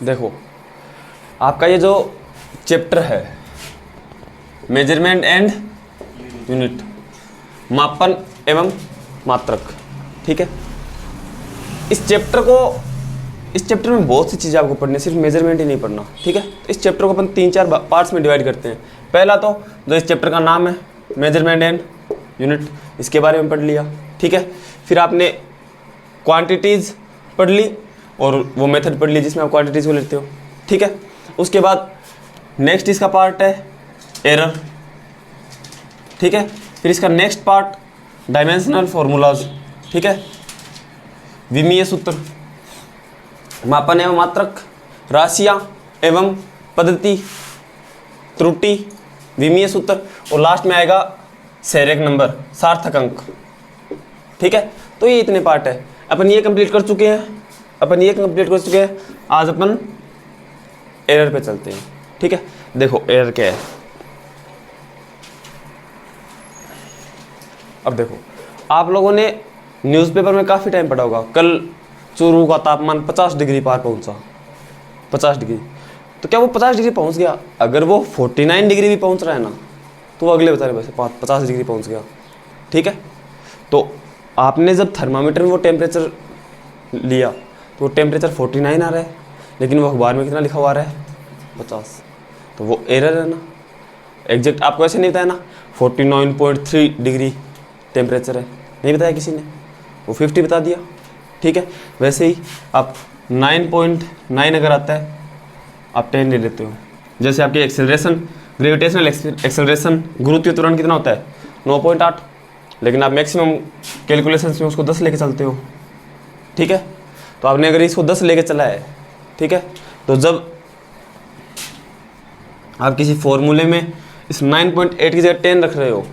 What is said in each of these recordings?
देखो आपका ये जो चैप्टर है मेजरमेंट एंड यूनिट, मापन एवं मात्रक, ठीक है। इस चैप्टर में बहुत सी चीज़ें आपको पढ़नी है, सिर्फ मेजरमेंट ही नहीं पढ़ना, ठीक है। इस चैप्टर को अपन 3-4 पार्ट्स में डिवाइड करते हैं। पहला तो जो इस चैप्टर का नाम है मेजरमेंट एंड यूनिट, इसके बारे में पढ़ लिया, ठीक है। फिर आपने क्वांटिटीज़ पढ़ ली और वो मेथड पढ़ ली जिसमें आप क्वांटिटीज़ को लेते हो, ठीक है। उसके बाद नेक्स्ट इसका पार्ट है एरर, ठीक है। फिर इसका नेक्स्ट पार्ट डायमेंशनल फॉर्मूलाज, ठीक है। विमीय सूत्र, मापन एवं मात्रक, राशियाँ एवं पद्धति, त्रुटि, विमीय सूत्र, और लास्ट में आएगा सेरेक नंबर, सार्थक अंक, ठीक है। तो ये इतने पार्ट है, अपन ये कंप्लीट कर चुके हैं। आज अपन एरर पे चलते हैं, ठीक है। देखो एरर क्या है। अब देखो आप लोगों ने न्यूज़पेपर में काफ़ी टाइम पढ़ा होगा, कल चूरू का तापमान 50 डिग्री पार पहुंचा, 50 डिग्री। तो क्या वो 50 डिग्री पहुंच गया? अगर वो 49 डिग्री भी पहुंच रहा है ना, तो वो अगले बता रहे वैसे 50 डिग्री पहुंच गया, ठीक है। तो आपने जब थर्मामीटर में वो टेम्परेचर लिया तो वो टेम्परेचर 49 आ रहा है, लेकिन वो अखबार में कितना लिखा हुआ आ रहा है? 50। तो वो एरर है ना। एग्जैक्ट आपको ऐसे नहीं बताया ना 49.3 डिग्री टेम्परेचर है, नहीं बताया किसी ने, वो 50 बता दिया, ठीक है। वैसे ही आप 9.9 अगर आता है आप 10 ले लेते हो। जैसे आपकी एक्सेलरेशन, ग्रेविटेशनल एक्सेलरेशन, गुरुत्वीय त्वरण कितना होता है? 9.8, लेकिन आप मैक्सिमम कैलकुलेशंस में उसको 10 लेके चलते हो, ठीक है। तो आपने अगर इसको 10 लेके चला है, ठीक है, तो जब आप किसी फॉर्मूले में इस 9.8 की जगह 10 रख रहे हो,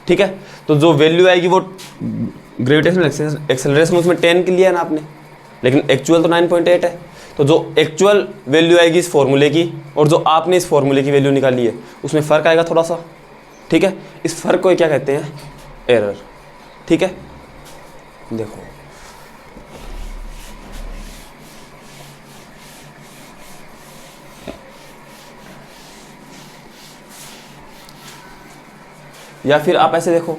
ठीक है, तो जो वैल्यू आएगी वो ग्रेविटेशनल एक्सेलरेशन उसमें 10 की लिया है ना आपने, लेकिन एक्चुअल तो 9.8 है। तो जो एक्चुअल वैल्यू आएगी इस फॉर्मूले की और जो आपने इस फॉर्मूले की वैल्यू निकाली है उसमें फ़र्क आएगा थोड़ा सा, ठीक है। इस फ़र्क को क्या कहते हैं? एरर, ठीक है। देखो या फिर आप ऐसे देखो,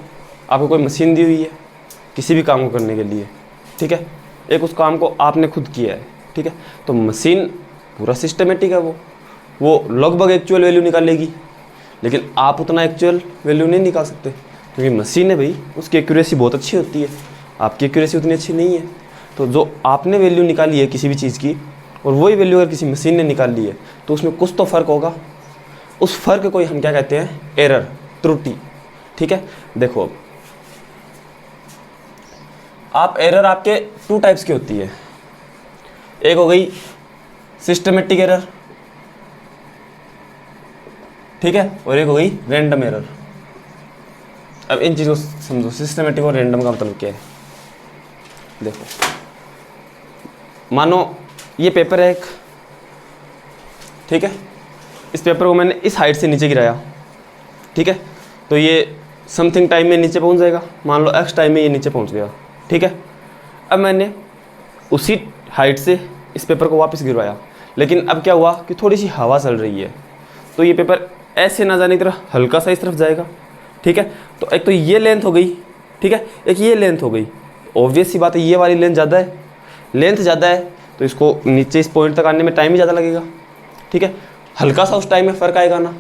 आपको कोई मशीन दी हुई है किसी भी काम को करने के लिए, ठीक है। एक उस काम को आपने खुद किया है, ठीक है। तो मशीन पूरा सिस्टमेटिक है, वो लगभग एक्चुअल वैल्यू निकालेगी, लेकिन आप उतना एक्चुअल वैल्यू नहीं निकाल सकते क्योंकि मशीन है भाई, उसकी एक्यूरेसी बहुत अच्छी होती है, आपकी एक्यूरेसी उतनी अच्छी नहीं है। तो जो आपने वैल्यू निकाली है किसी भी चीज़ की और वही वैल्यू अगर किसी मशीन ने निकाल ली है तो उसमें कुछ तो फ़र्क होगा। उस फ़र्क को हम क्या कहते हैं? एरर, त्रुटि, ठीक है। देखो आप एरर आपके 2 टाइप्स की होती है, एक हो गई सिस्टमेटिक एरर, ठीक है, और एक हो गई रैंडम एरर। अब इन चीज़ों को समझो, सिस्टमेटिक और रैंडम का मतलब क्या है। देखो मानो ये पेपर है एक, ठीक है, इस पेपर को मैंने इस हाइट से नीचे गिराया, ठीक है, तो ये समथिंग टाइम में नीचे पहुंच जाएगा, मान लो x टाइम में ये नीचे पहुंच गया, ठीक है। अब मैंने उसी हाइट से इस पेपर को वापस गिरवाया, लेकिन अब क्या हुआ कि थोड़ी सी हवा चल रही है, तो ये पेपर ऐसे ना जाने की तरह हल्का सा इस तरफ जाएगा, ठीक है। तो एक तो ये लेंथ हो गई, ठीक है, एक ये लेंथ हो गई। ऑब्वियस सी बात है ये वाली लेंथ ज़्यादा है, लेंथ ज़्यादा है तो इसको नीचे इस पॉइंट तक आने में टाइम ही ज़्यादा लगेगा, ठीक है। हल्का सा उस टाइम में फ़र्क आएगा ना,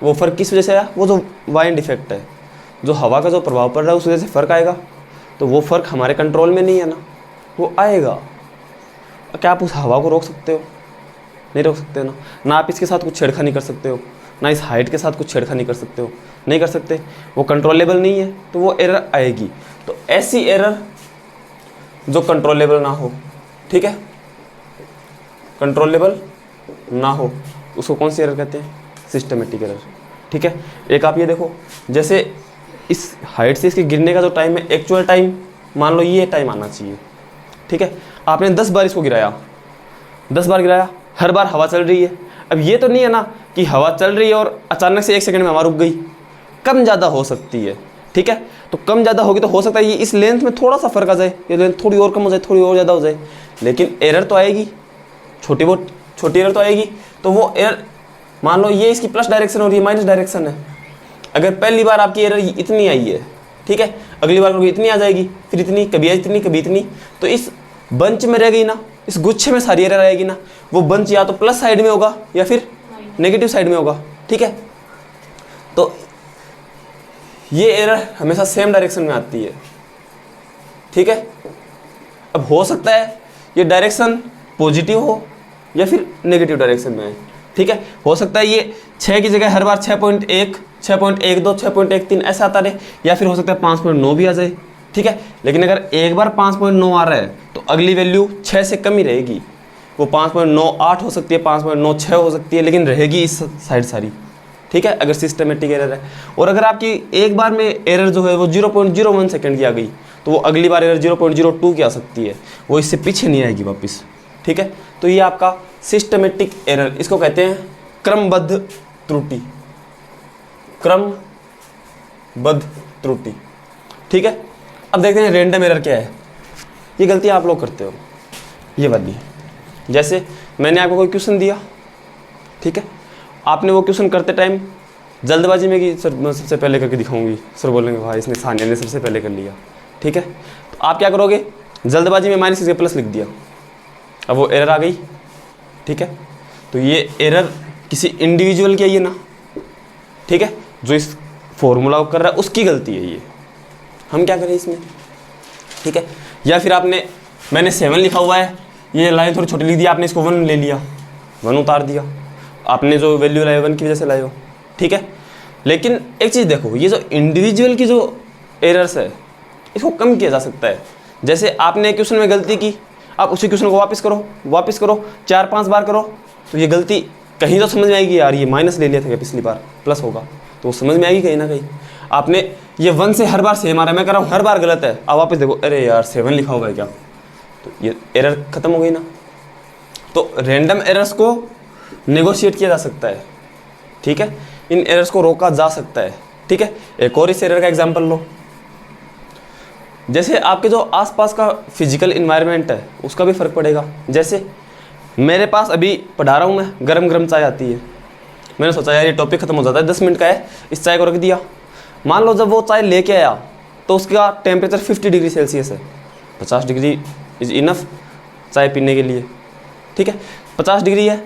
वो फ़र्क किस वजह से आया? वो जो वाइंड इफेक्ट है, जो हवा का जो प्रभाव पड़ रहा है उस वजह से फ़र्क आएगा। तो वो फ़र्क हमारे कंट्रोल में नहीं है ना, वो आएगा। क्या आप उस हवा को रोक सकते हो? नहीं रोक सकते ना। ना आप इसके साथ कुछ छेड़खानी कर सकते हो, ना इस हाइट के साथ कुछ छेड़खानी कर सकते हो, नहीं कर सकते, वो कंट्रोलेबल नहीं है, तो वो एरर आएगी। तो ऐसी एरर जो कंट्रोलेबल ना हो, ठीक है, कंट्रोलेबल ना हो, उसको कौन सी एरर कहते हैं? सिस्टमेटिक एरर, ठीक है। एक आप ये देखो, जैसे इस हाइट से इसके गिरने का जो टाइम है, एक्चुअल टाइम मान लो ये टाइम आना चाहिए, ठीक है। आपने 10 बार इसको गिराया, 10 बार गिराया, हर बार हवा चल रही है। अब ये तो नहीं है ना कि हवा चल रही है और अचानक से 1 सेकंड में हवा रुक गई, कम ज़्यादा हो सकती है, ठीक है। तो कम ज़्यादा होगी तो हो सकता है ये इस लेंथ में थोड़ा सा फर्क आ जाए, ये लेंथ थोड़ी और कम हो जाए, थोड़ी और ज़्यादा हो जाए, लेकिन एरर तो आएगी, छोटी बहुत छोटी एरर तो आएगी। तो वो एरर, मान लो ये इसकी प्लस डायरेक्शन और ये माइनस डायरेक्शन है, अगर पहली बार आपकी एरर इतनी आई है, ठीक है, अगली बार करोगे इतनी आ जाएगी, फिर इतनी, कभी इतनी, कभी इतनी, तो इस बंच में रह गई ना, इस गुच्छे में सारी एरर आएगी ना, वो बंच या तो प्लस साइड में होगा या फिर नेगेटिव साइड में होगा, ठीक है। तो ये एरर हमेशा सेम डायरेक्शन में आती है, ठीक है। अब हो सकता है ये डायरेक्शन पॉजिटिव हो या फिर नेगेटिव डायरेक्शन में है, ठीक है। हो सकता है ये 6 की जगह हर बार 6.1, 6.12, 6.13 ऐसा आता रहे, या फिर हो सकता है 5.9 भी आ जाए, ठीक है। लेकिन अगर एक बार 5.9 आ रहा है तो अगली वैल्यू 6 से कम ही रहेगी, वो 5.98 हो सकती है, 5.96 हो सकती है, लेकिन रहेगी इस साइड सारी, ठीक है, अगर सिस्टमेटिक एरर है। और अगर आपकी एक बार में एरर जो है वो 0.01 सेकेंड की आ गई, तो वो अगली बार एरर 0.02 की आ सकती है, वो इससे पीछे नहीं आएगी वापस, ठीक है। तो ये आपका सिस्टमेटिक एरर, इसको कहते हैं क्रमबद्ध त्रुटि, क्रमबद्ध त्रुटि, ठीक है। अब देखते हैं रैंडम एरर क्या है। ये गलती आप लोग करते हो, ये वाली। जैसे मैंने आपको कोई क्वेश्चन दिया, ठीक है, आपने वो क्वेश्चन करते टाइम जल्दबाजी में कि सर मैं सबसे पहले करके दिखाऊंगी, सर बोलेंगे भाई इसने सानिया ने सबसे पहले कर लिया, ठीक है। तो आप क्या करोगे, जल्दबाजी में माइनस के प्लस लिख दिया, अब वो एरर आ गई, ठीक है। तो ये एरर किसी इंडिविजुअल की है ये ना, ठीक है, जो इस फॉर्मूला को कर रहा है उसकी गलती है ये, हम क्या करें इसमें, ठीक है। या फिर मैंने 7 लिखा हुआ है, ये लाइन थोड़ी छोटी लिख दी, आपने इसको 1 ले लिया, 1 उतार दिया, आपने जो वैल्यू लाए 1 की वजह से लाए हो, ठीक है। लेकिन एक चीज़ देखो, ये जो इंडिविजुअल की जो एरर्स है इसको कम किया जा सकता है। जैसे आपने क्वेश्चन में गलती की, आप उसी क्वेश्चन को वापस करो 4-5 बार करो, तो ये गलती कहीं तो समझ में आएगी, यार ये माइनस ले लिया था पिछली बार प्लस होगा, तो वो समझ में आएगी कहीं ना कहीं। आपने ये 1 से हर बार सेम आ रहा है, मैं कह रहा हूँ हर बार गलत है, अब वापस देखो, अरे यार 7 लिखा हुआ है क्या, तो ये एरर खत्म हो गई ना। तो रैंडम एरर्स को नेगोशिएट किया जा सकता है, ठीक है, इन एरर्स को रोका जा सकता है, ठीक है। एक और इस एरर का एग्जांपल लो, जैसे आपके जो आसपास का फिजिकल इन्वायरमेंट है उसका भी फर्क पड़ेगा। जैसे मेरे पास अभी पढ़ा रहा हूँ मैं, गरम गरम चाय आती है, मैंने सोचा यार ये टॉपिक खत्म हो जाता है, 10 मिनट का है, इस चाय को रख दिया। मान लो जब वो चाय लेके आया तो उसका टेम्परेचर 50 डिग्री सेल्सियस है, 50 डिग्री इज इनफ चाय पीने के लिए, ठीक है, 50 डिग्री है।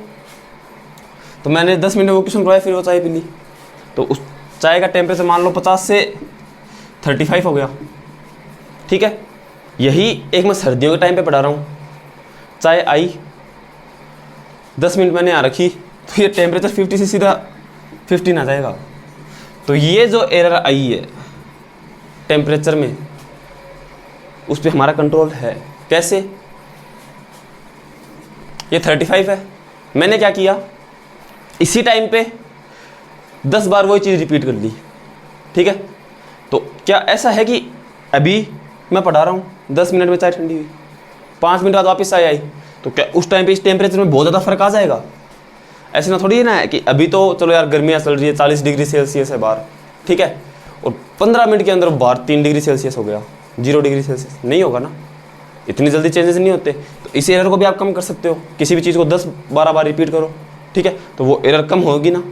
तो मैंने 10 मिनट में वो क्वेश्चन करवाया, फिर वो चाय पी ली, तो उस चाय का टेम्परेचर मान लो 50 से 35 हो गया, ठीक है। यही एक मैं सर्दियों के टाइम पे पढ़ा रहा हूँ, चाय आई 10 मिनट मैंने यहाँ रखी, तो ये टेम्परेचर 50 से सीधा 15 आ जाएगा। तो ये जो एरर आई है टेम्परेचर में, उस पर हमारा कंट्रोल है। कैसे, ये 35 है, मैंने क्या किया, इसी टाइम पे 10 बार वही चीज़ रिपीट कर ली, ठीक है। तो क्या ऐसा है कि अभी मैं पढ़ा रहा हूँ 10 मिनट में चाय ठंडी हुई, 5 मिनट बाद वापस चाय आई, तो क्या उस टाइम पे इस टेम्परेचर में बहुत ज़्यादा फर्क आ जाएगा? ऐसे ना थोड़ी है ना कि अभी तो चलो यार गर्मियाँ चल रही है, 40 डिग्री सेल्सियस है बाहर, ठीक है, और 15 मिनट के अंदर बाहर 3 डिग्री सेल्सियस हो गया, 0 डिग्री सेल्सियस, नहीं होगा ना, इतनी जल्दी चेंजेस नहीं होते। तो इस एरर को भी आप कम कर सकते हो, किसी भी चीज़ को 10-12 बार रिपीट करो, ठीक है, तो वो एरर कम होगी ना,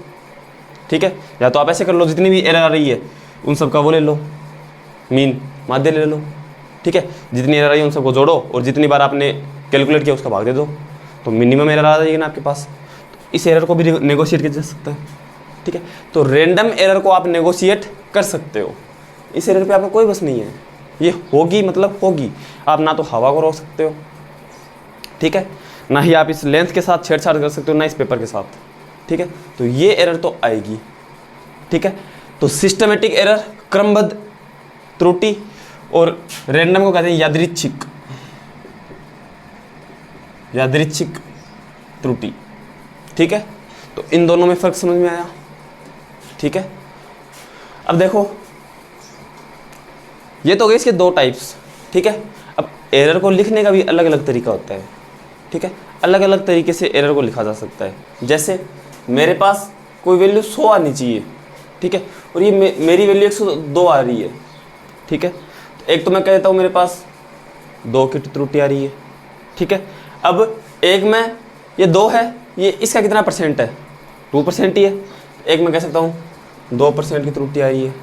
ठीक है। या तो आप ऐसे कर लो, जितनी भी एरर आ रही है उन सब का वो ले लो, मीन माध्य ले लो, ठीक है, जितनी एरर आई है उन सबको जोड़ो और जितनी बार आपने कैलकुलेट किया उसका भाग दे दो, तो मिनिमम एरर आ जाएगी ना आपके पास। तो इस एरर को भी नेगोशिएट किया जा सकता है, ठीक है। तो रैंडम एरर को आप नेगोशिएट कर सकते हो, इस एरर पे आपका कोई बस नहीं है, ये होगी मतलब होगी। आप ना तो हवा को रोक सकते हो, ठीक है, ना ही आप इस लेंथ के साथ छेड़छाड़ कर सकते हो, ना इस पेपर के साथ, ठीक है। तो ये एरर तो आएगी, ठीक है। तो सिस्टमेटिक एरर, क्रमबद्ध त्रुटि, और रैंडम को कहते हैं यादृच्छिक त्रुटि, ठीक है। तो इन दोनों में फर्क समझ में आया, ठीक है। अब देखो, ये तो हो गए इसके 2 टाइप्स, ठीक है। अब एरर को लिखने का भी अलग अलग तरीका होता है, ठीक है, अलग अलग तरीके से एरर को लिखा जा सकता है। जैसे मेरे पास कोई वैल्यू 100 आनी चाहिए, ठीक है, और ये मेरी वैल्यू 102 आ रही है, ठीक है। तो एक तो मैं कहता हूँ मेरे पास 2 की त्रुटि आ रही है, ठीक है। अब एक मैं ये 2 है, ये इसका कितना परसेंट है, 2% ही है। एक मैं कह सकता हूँ 2% की त्रुटि आ रही है,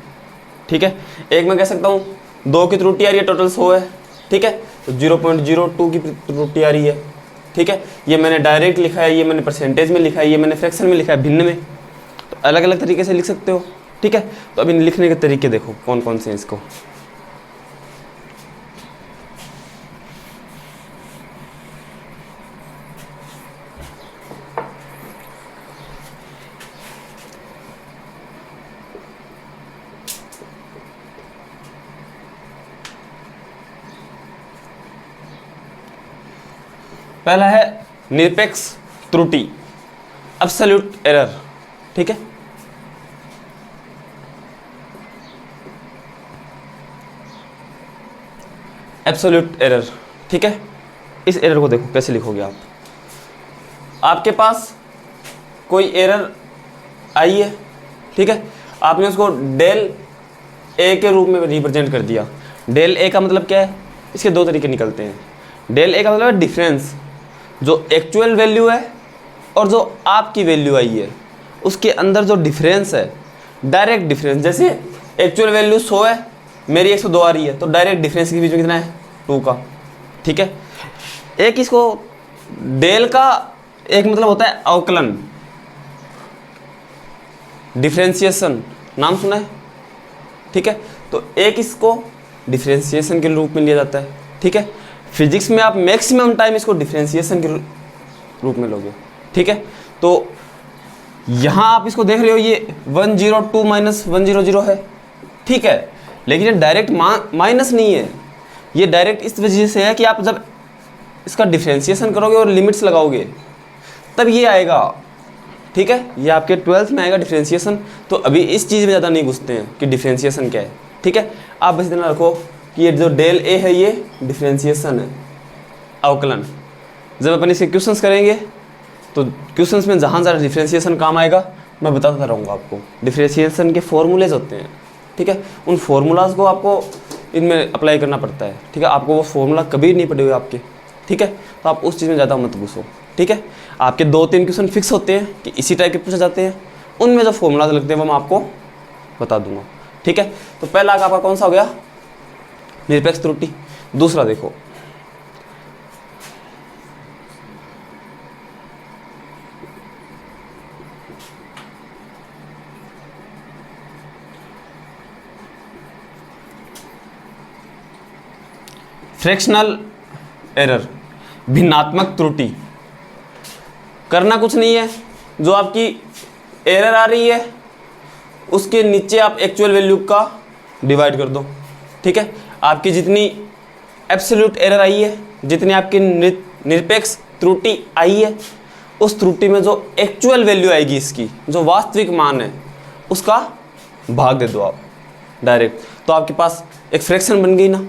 ठीक है। एक मैं कह सकता हूँ 2 की त्रुटि आ रही है, टोटल 100 है, ठीक है। तो 0.02 की त्रुटि आ रही है, ठीक है। ये मैंने डायरेक्ट लिखा है, ये मैंने परसेंटेज में लिखा है, ये मैंने फ्रैक्शन में लिखा है, भिन्न में। तो अलग अलग तरीके से लिख सकते हो, ठीक है। तो अब इन लिखने के तरीके देखो कौन कौन से हैं इसको। पहला है निरपेक्ष त्रुटि, एब्सोल्यूट एरर, ठीक है। एब्सोल्यूट एरर, ठीक है। इस एरर को देखो कैसे लिखोगे आप। आपके पास कोई एरर आई है, ठीक है। आपने उसको डेल ए के रूप में रिप्रेजेंट कर दिया। डेल ए का मतलब क्या है, इसके 2 तरीके निकलते हैं। डेल ए का मतलब है डिफरेंस, जो एक्चुअल वैल्यू है और जो आपकी वैल्यू आई है उसके अंदर जो डिफरेंस है, डायरेक्ट डिफरेंस। जैसे एक्चुअल वैल्यू 100 है, मेरी 102 आ रही है, तो डायरेक्ट डिफरेंस के बीच में कितना है, 2 का, ठीक है। एक इसको डेल का एक मतलब होता है अवकलन, डिफरेंशिएशन, नाम सुना है, ठीक है। तो एक इसको डिफरेंशिएशन के रूप में लिया जाता है, ठीक है। फिजिक्स में आप मैक्सिमम टाइम इसको डिफरेंशिएशन के रूप में लोगे, ठीक है। तो यहाँ आप इसको देख रहे हो, ये 102 माइनस 100 है, ठीक है। लेकिन ये डायरेक्ट माइनस नहीं है, ये डायरेक्ट इस वजह से है कि आप जब इसका डिफरेंशिएशन करोगे और लिमिट्स लगाओगे तब ये आएगा, ठीक है। ये आपके 12th में आएगा डिफरेंशिएशन। तो अभी इस चीज़ में ज़्यादा नहीं घुसते हैं कि डिफरेंशिएशन क्या है, ठीक है। आप बस इतना रखो कि ये जो डेल ए है ये डिफरेंशिएशन है, अवकलन। जब अपन इसके क्वेश्चंस करेंगे तो क्वेश्चंस में जहाँ ज़्यादा डिफरेंशिएशन काम आएगा मैं बताता रहूँगा आपको। डिफरेंशिएशन के फॉर्मूलेज होते हैं, ठीक है। उन फॉर्मूलाज को आपको इनमें अप्लाई करना पड़ता है, ठीक है। आपको वो फॉर्मूला कभी नहीं पड़े हुए आपके, ठीक है। तो आप उस चीज़ में ज़्यादा मत घुसो, ठीक है। आपके 2-3 क्वेश्चन फिक्स होते हैं कि इसी टाइप के पूछे जाते हैं, उनमें जो फॉर्मूलाज लगते हैं वो मैं आपको बता दूंगा, ठीक है। तो पहला आपका कौन सा हो गया, निरपेक्ष त्रुटि। दूसरा देखो, फ्रैक्शनल एरर, भिन्नात्मक त्रुटि। करना कुछ नहीं है, जो आपकी एरर आ रही है उसके नीचे आप एक्चुअल वैल्यू का डिवाइड कर दो, ठीक है। आपकी जितनी एब्सोल्यूट एरर आई है, जितनी आपकी निरपेक्ष त्रुटि आई है, उस त्रुटि में जो एक्चुअल वैल्यू आएगी, इसकी जो वास्तविक मान है उसका भाग दे दो आप डायरेक्ट। तो आपके पास एक फ्रैक्शन बन गई ना,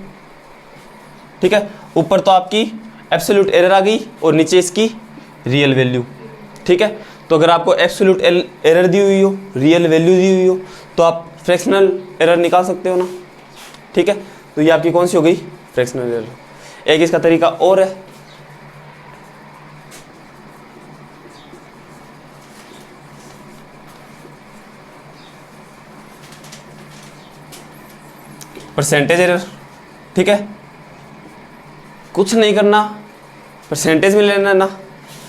ठीक है। ऊपर तो आपकी एब्सोल्यूट एरर आ गई और नीचे इसकी रियल वैल्यू, ठीक है। तो अगर आपको एब्सोल्यूट एरर दी हुई हो, रियल वैल्यू दी हुई हो, तो आप फ्रैक्शनल एरर निकाल सकते हो ना, ठीक है। तो ये आपकी कौन सी हो गई, फ्रैक्शनल एरर। एक इसका तरीका और है, परसेंटेज एरर, ठीक है। कुछ नहीं करना, परसेंटेज में लेना ना,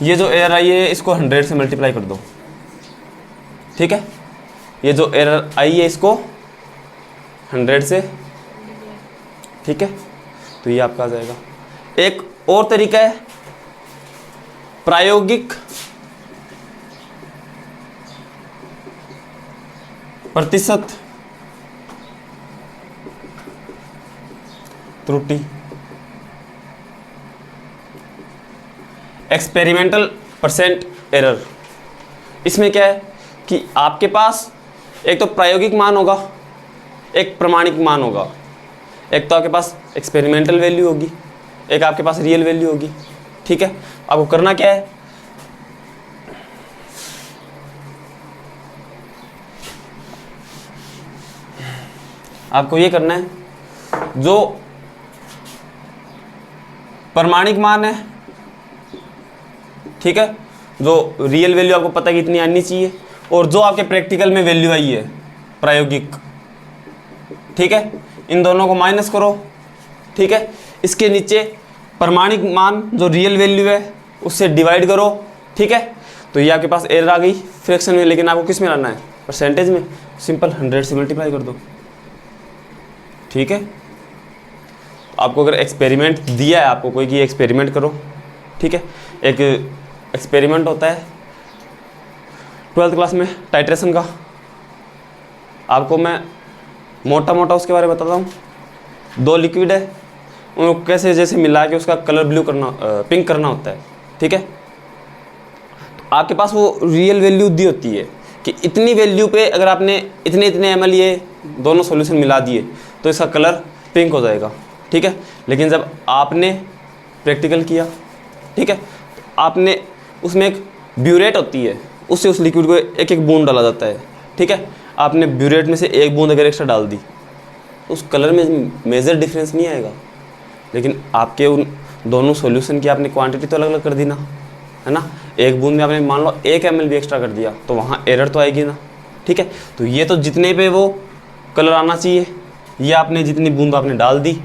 ये जो एरर आई है इसको 100 से मल्टीप्लाई कर दो, ठीक है। ये जो एरर आई है इसको 100 से, ठीक है। तो ये आपका आ जाएगा। एक और तरीका है प्रायोगिक प्रतिशत त्रुटि, एक्सपेरिमेंटल परसेंट एरर। इसमें क्या है कि आपके पास एक तो प्रायोगिक मान होगा, एक प्रमाणिक मान होगा। एक तो आपके पास एक्सपेरिमेंटल वैल्यू होगी, एक आपके पास रियल वैल्यू होगी, ठीक है। आपको करना क्या है, आपको ये करना है, जो प्रमाणिक मान है, ठीक है, जो रियल वैल्यू आपको पता है कि इतनी आनी चाहिए, और जो आपके प्रैक्टिकल में वैल्यू आई है प्रायोगिक, ठीक है, इन दोनों को माइनस करो, ठीक है। इसके नीचे प्रमाणिक मान जो रियल वैल्यू है उससे डिवाइड करो, ठीक है। तो ये आपके पास एरर आ गई फ्रैक्शन में, लेकिन आपको किस में लाना है, परसेंटेज में। सिंपल 100 से मल्टीप्लाई कर दो, ठीक है। आपको अगर एक्सपेरिमेंट दिया है आपको कोई कि एक्सपेरिमेंट करो, ठीक है। एक एक्सपेरिमेंट होता है 12th क्लास में टाइट्रेशन का, आपको मैं मोटा मोटा उसके बारे में बताता हूँ। 2 लिक्विड है, उनको कैसे जैसे मिला के उसका कलर ब्लू करना, पिंक करना होता है, ठीक है। तो आपके पास वो रियल वैल्यू दी होती है कि इतनी वैल्यू पे अगर आपने इतने इतने ml ये दोनों सॉल्यूशन मिला दिए तो इसका कलर पिंक हो जाएगा, ठीक है। लेकिन जब आपने प्रैक्टिकल किया, ठीक है, तो आपने उसमें एक ब्यूरेट होती है, उससे उस लिक्विड को एक एक बूंद डाला जाता है, ठीक है। आपने ब्यूरेट में से एक बूंद अगर एक्स्ट्रा डाल दी तो उस कलर में मेजर डिफरेंस नहीं आएगा, लेकिन आपके उन दोनों सॉल्यूशन की आपने क्वांटिटी तो अलग अलग कर दी ना, है ना। एक बूंद में आपने मान लो 1 ml भी एक्स्ट्रा कर दिया तो वहाँ एरर तो आएगी ना, ठीक है। तो ये तो जितने पे वो कलर आना चाहिए ये आपने जितनी बूंद आपने डाल दी,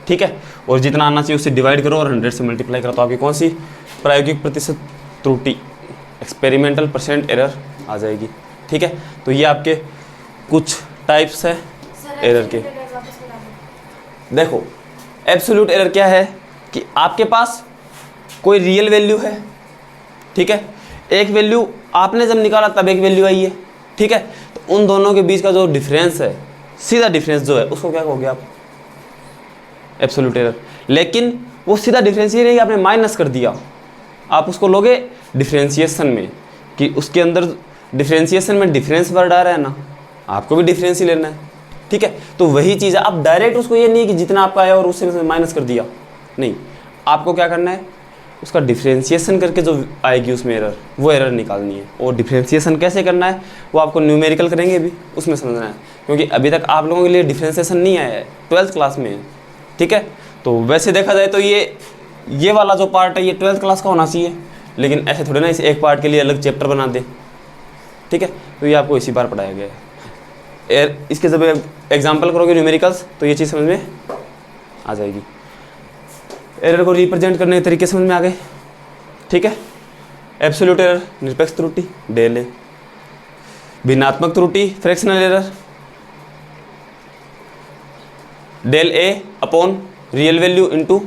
ठीक है, और जितना आना चाहिए उससे डिवाइड करो और 100 से मल्टीप्लाई करो, तो आपकी कौन सी प्रायोगिक प्रतिशत त्रुटि, एक्सपेरिमेंटल परसेंट एरर आ जाएगी, ठीक है। तो ये आपके कुछ टाइप्स है एरर के। देखो एब्सोल्यूट एरर क्या है कि आपके पास कोई रियल वैल्यू है, ठीक है, एक वैल्यू आपने जब निकाला तब एक वैल्यू आई है, ठीक है। तो उन दोनों के बीच का जो डिफरेंस है, सीधा डिफरेंस जो है उसको क्या कहोगे आप, एब्सोल्यूट एरर। लेकिन वो सीधा डिफरेंस ये नहीं कि आपने माइनस कर दिया, आप उसको लोगे डिफरेंशिएशन में, कि उसके अंदर डिफरेंशिएशन में डिफरेंस वर्ड आ रहा है ना, आपको भी डिफरेंस ही लेना है, ठीक है। तो वही चीज़ है, आप डायरेक्ट उसको ये नहीं कि जितना आपका आया और उससे माइनस कर दिया, नहीं, आपको क्या करना है, उसका डिफरेंशिएशन करके जो आएगी उसमें एरर, वो एरर निकालनी है। और डिफरेंशिएशन कैसे करना है वो आपको न्यूमेरिकल करेंगे भी, उसमें समझना है, क्योंकि अभी तक आप लोगों के लिए डिफरेंशिएशन नहीं आया है, 12th क्लास में है, ठीक है। तो वैसे देखा जाए तो ये वाला जो पार्ट है ये 12th क्लास का होना चाहिए, लेकिन ऐसे थोड़े ना इस एक पार्ट के लिए अलग चैप्टर बना दे, ठीक है। तो ये आपको इसी बार पढ़ाया गया है। इसके जब एग्जाम्पल करोगे न्यूमेरिकल्स तो ये चीज़ समझ में आ जाएगी। एरर को रिप्रेजेंट करने के तरीके समझ में आ गए, ठीक है। एब्सोल्यूट एरर निरपेक्ष त्रुटि डेल ए, भिन्नात्मक त्रुटि fractional error del A upon real value into,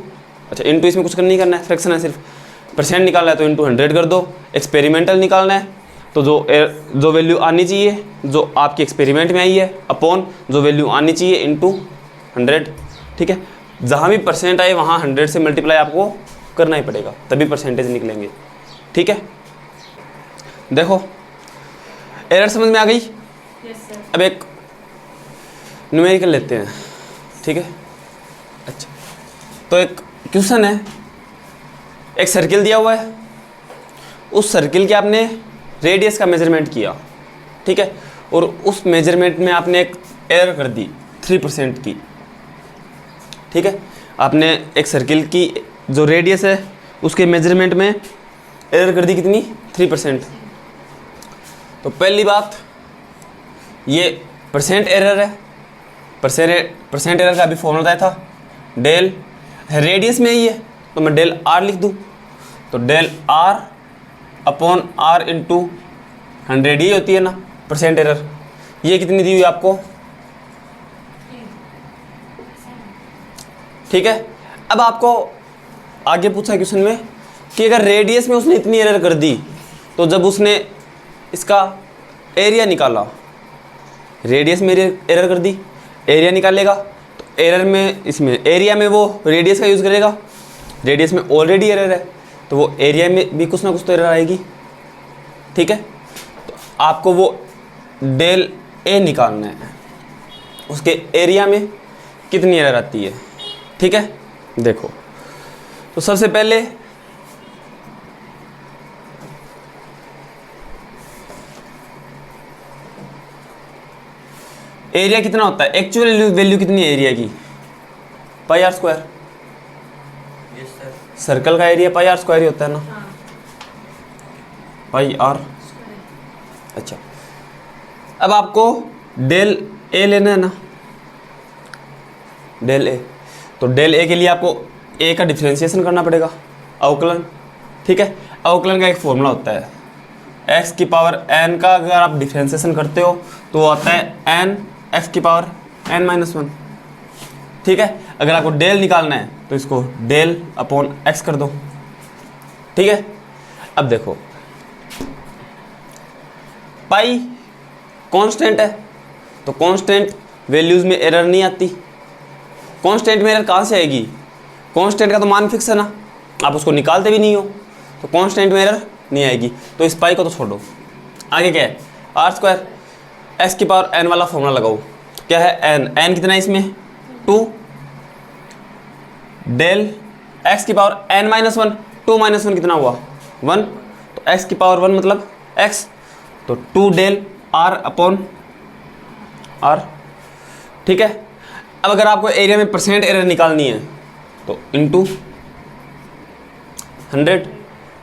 अच्छा इंटू इसमें कुछ नहीं करना है, फ्रैक्शन है, सिर्फ परसेंट निकालना है तो इंटू 100 कर दो। एक्सपेरिमेंटल निकालना है तो जो वैल्यू आनी चाहिए जो आपकी एक्सपेरिमेंट में आई है अपॉन जो वैल्यू आनी चाहिए इंटू 100, ठीक है। जहाँ भी परसेंट आए वहाँ 100 से मल्टीप्लाई आपको करना ही पड़ेगा, तभी परसेंटेज निकलेंगे, ठीक है। देखो एरर समझ में आ गई। अब एक न्यूमेरिकल लेते हैं, ठीक है। अच्छा तो एक क्वेश्चन है, एक सर्किल दिया हुआ है, उस सर्किल के आपने रेडियस का मेजरमेंट किया, ठीक है, और उस मेजरमेंट में आपने एक एरर कर दी 3% की, ठीक है। आपने एक सर्किल की जो रेडियस है उसके मेजरमेंट में एरर कर दी कितनी, 3%। तो पहली बात ये परसेंट एरर है, परसेंट एरर का अभी फॉर्मूला बताया था, डेल रेडियस में ही है तो मैं डेल आर लिख दूँ, तो del r upon r into 100 ही होती है ना परसेंट एरर। ये कितनी दी हुई आपको, ठीक है। अब आपको आगे पूछा क्वेश्चन में कि अगर रेडियस में उसने इतनी एरर कर दी तो जब उसने इसका एरिया निकाला, रेडियस में एरर कर दी, एरिया निकालेगा तो एरर में इसमें एरिया में वो रेडियस का यूज़ करेगा, रेडियस में ऑलरेडी एरर है तो वो एरिया में भी कुछ ना कुछ तो एरर आएगी, ठीक है। तो आपको वो डेल ए निकालना है, उसके एरिया में कितनी एरर आती है, ठीक है। देखो तो सबसे पहले एरिया कितना होता है, एक्चुअल वैल्यू कितनी है एरिया की, पाई आर स्क्वायर। सर्कल का एरिया पाई आर स्क्वायर ही होता है ना, पाई आर। अच्छा, अब आपको डेल ए लेना है ना, डेल ए। तो डेल ए के लिए आपको ए का डिफ्रेंशिएशन करना पड़ेगा, अवकलन। ठीक है, अवकलन का एक फॉर्मूला होता है, एक्स की पावर एन का अगर आप डिफ्रेंशिएशन करते हो तो वो आता है एन एक्स की पावर एन माइनस वन। ठीक है, अगर आपको डेल निकालना है तो इसको डेल अपॉन एक्स कर दो। ठीक है, अब देखो पाई कांस्टेंट है, तो कांस्टेंट वैल्यूज में एरर नहीं आती। कांस्टेंट में एरर कहाँ से आएगी? कांस्टेंट का तो मान फिक्स है ना, आप उसको निकालते भी नहीं हो, तो कांस्टेंट में एरर नहीं आएगी। तो इस पाई को तो छोड़ो, आगे क्या है? आर स्क्वायर एक्स की पावर एन वाला फॉर्मूला लगाओ। क्या है? एन, एन कितना है इसमें? 2 डेल एक्स की power n minus one, 2 minus one कितना हुआ? 1, तो एक्स की पावर 1 मतलब एक्स, तो 2 डेल आर अपॉन आर। ठीक है, अब अगर आपको एरिया में परसेंट एरर निकालनी है तो इनटू 100।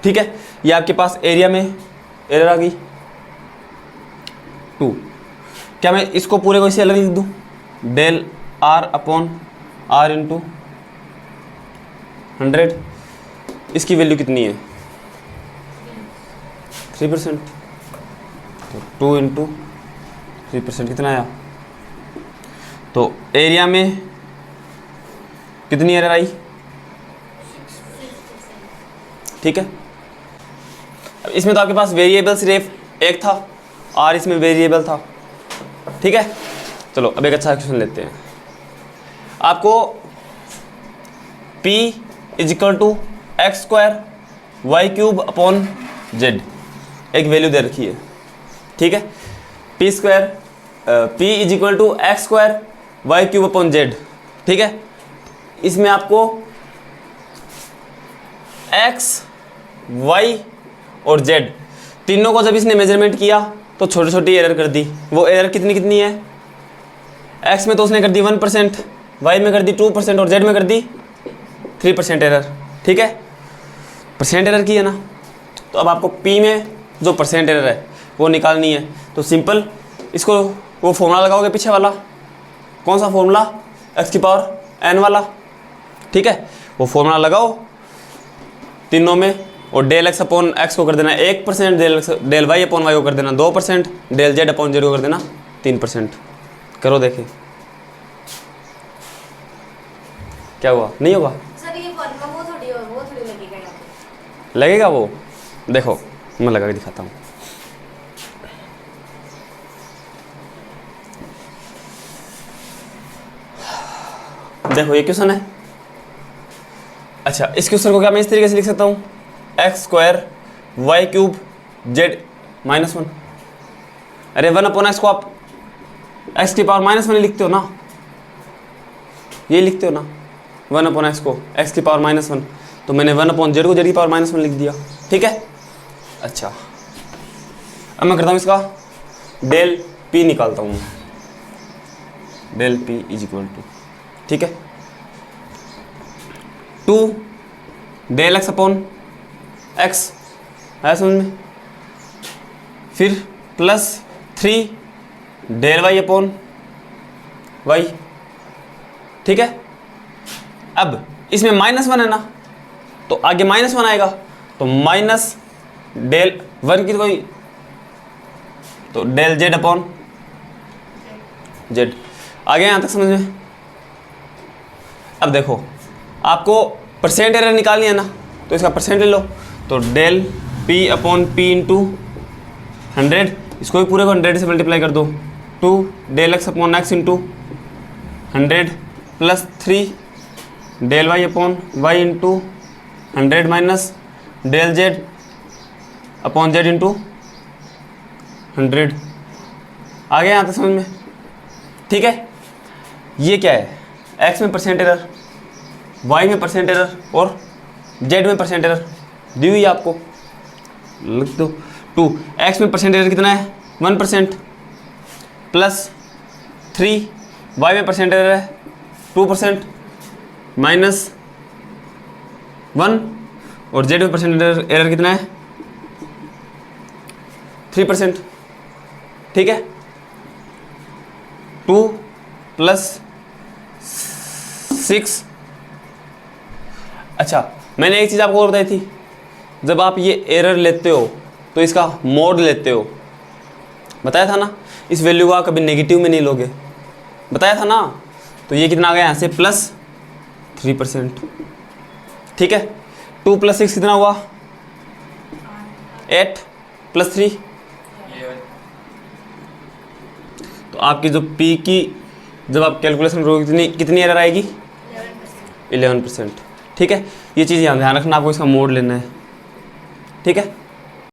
ठीक है, ये आपके पास एरिया में एरर आ गई 2। क्या मैं इसको पूरे को इसे अलग लिख दूं? Del r upon r into 100, इसकी वैल्यू कितनी है? 3%। तो 2 इंटू 3% कितना आया? तो एरिया में कितनी एरर आई? ठीक है, अब इसमें तो आपके पास वेरिएबल सिर्फ एक था, आर इसमें वेरिएबल था। ठीक है, चलो अब एक अच्छा क्वेश्चन लेते हैं। आपको P is equal to x square y cube upon z एक वैल्यू दे रखी है। ठीक है, P square P is equal to x square y cube upon z. ठीक है, इसमें आपको x, y और z तीनों को जब इसने मेजरमेंट किया तो छोटी छोटी एरर कर दी। वो एरर कितनी कितनी है? x में तो उसने कर दी 1%, y में कर दी 2% और z में कर दी 3% एरर। ठीक है, परसेंट एरर की है ना, तो अब आपको p में जो परसेंट एरर है वो निकालनी है। तो सिंपल इसको वो फॉर्मूला लगाओगे पीछे वाला, कौन सा फॉर्मूला? x की पावर n वाला। ठीक है, वो फॉर्मूला लगाओ तीनों में, और डेल एक्स अपॉन एक्स को कर देना 1%, डेल वाई अपॉन वाई को कर देना 2%, डेल जेड अपॉन जेड को कर देना 3%। करो देखे क्या हुआ? नहीं होगा सर, ये फॉर्मूला वो थोड़ी लगेगा यहाँ पे। लगेगा वो, देखो मैं लगा के दिखाता हूँ। देखो ये क्वेश्चन है। अच्छा, इस क्वेश्चन को क्या मैं इस तरीके से लिख सकता हूँ? X square y cube z minus 1। अरे 1 अपॉन एक्स को आप एक्स की पावर -1 लिखते हो ना, ये लिखते हो ना 1 अपॉन एक्स को एक्स की पावर -1, तो मैंने 1 अपॉन जेड को जेड की पावर -1 लिख दिया। ठीक है, अच्छा अब मैं करता हूँ इसका डेल पी निकालता हूँ, del p is equal to, ठीक है, 2 डेल एक्स अपॉन एक्स है समझ में, फिर plus 3 del y upon y. ठीक है, अब इसमें -1 है ना, तो आगे -1 आएगा, तो माइनस डेल 1 की कोई, तो डेल जेड अपॉन जेड। आगे यहाँ तक समझ में? अब देखो आपको परसेंट एरर निकालनी है ना, तो इसका परसेंट ले लो, तो del p upon p into 100, इसको भी पूरे को 100 से मल्टीप्लाई कर दो, 2 del x upon x into 100 plus 3 del y upon y into 100 minus del z upon z into 100। आ गया यहाँ तक समझ में? ठीक है, ये क्या है? एक्स में परसेंट एरर, वाई में परसेंट एरर और जेड में परसेंट एरर दी हुई है आपको, लिख दो। 2 एक्स में परसेंट एरर कितना है? 1%, प्लस 3 वाई में परसेंट एरर है 2%, माइनस 1 और जेड में परसेंट एरर कितना है? 3%, ठीक है। 2 + 6। अच्छा, मैंने एक चीज़ आपको और बताई थी, जब आप ये एरर लेते हो तो इसका मोड लेते हो, बताया था ना। इस वैल्यू को आप कभी नेगेटिव में नहीं लोगे, बताया था ना। तो ये कितना आ गया यहाँ से +3%, ठीक है। 2 + 6 कितना हुआ? 8 + 3। तो आपकी जो पी की जब आप कैलकुलेशन करोगे कितनी एरर आएगी? 11%, ठीक है। ये चीज़ ध्यान रखना, आपको इसका मोड लेना है, ठीक है।